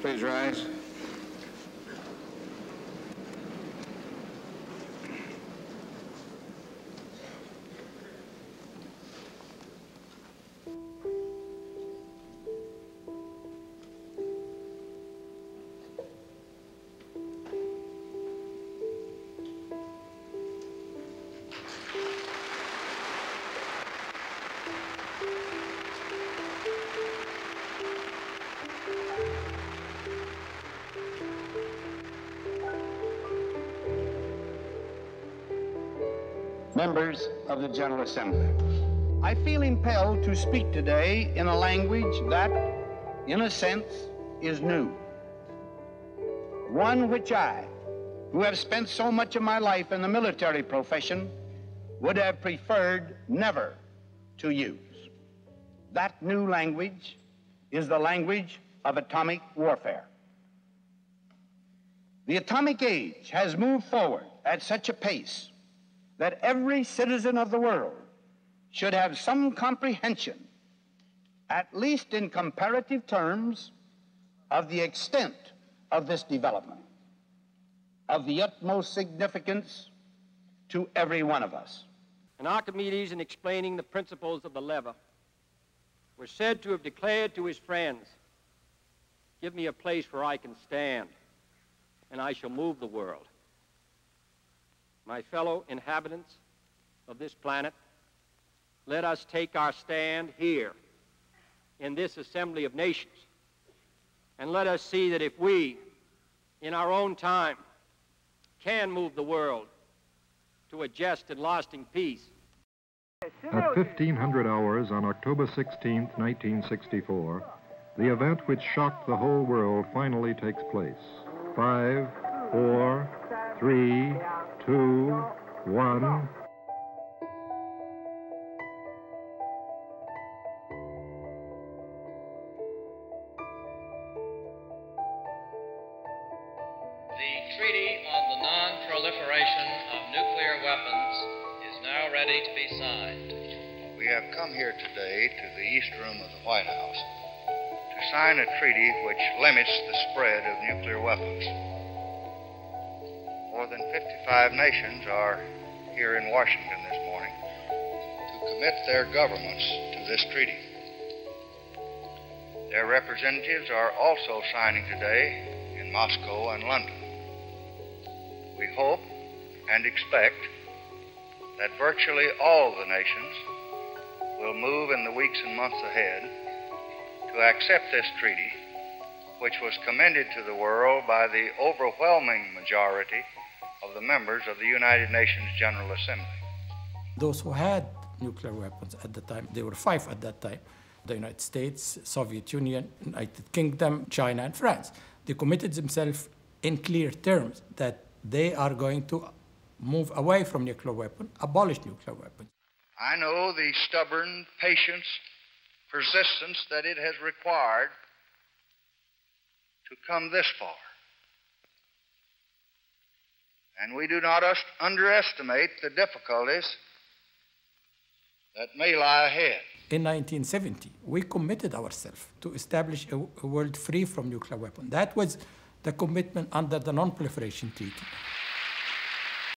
Please rise. Members of the General Assembly, I feel impelled to speak today in a language that, in a sense, is new. One which I, who have spent so much of my life in the military profession, would have preferred never to use. That new language is the language of atomic warfare. The atomic age has moved forward at such a pace that every citizen of the world should have some comprehension, at least in comparative terms, of the extent of this development, of the utmost significance to every one of us. And Archimedes, in explaining the principles of the lever, was said to have declared to his friends, "Give me a place where I can stand, and I shall move the world." My fellow inhabitants of this planet, let us take our stand here in this assembly of nations, and let us see that if we, in our own time, can move the world to a just and lasting peace. At 1500 hours on October 16, 1964, the event which shocked the whole world finally takes place. 5, 4, 3, 2, 1. The Treaty on the Non-Proliferation of Nuclear Weapons is now ready to be signed. We have come here today to the East Room of the White House to sign a treaty which limits the spread of nuclear weapons. More than 55 nations are here in Washington this morning to commit their governments to this treaty. Their representatives are also signing today in Moscow and London. We hope and expect that virtually all the nations will move in the weeks and months ahead to accept this treaty, which was commended to the world by the overwhelming majority of the members of the United Nations General Assembly. Those who had nuclear weapons at the time, there were 5 at that time: the United States, Soviet Union, United Kingdom, China, and France. They committed themselves in clear terms that they are going to move away from nuclear weapons, abolish nuclear weapons. I know the stubborn patience, persistence that it has required to come this far. And we do not underestimate the difficulties that may lie ahead. In 1970, we committed ourselves to establish a world free from nuclear weapons. That was the commitment under the Non-Proliferation Treaty.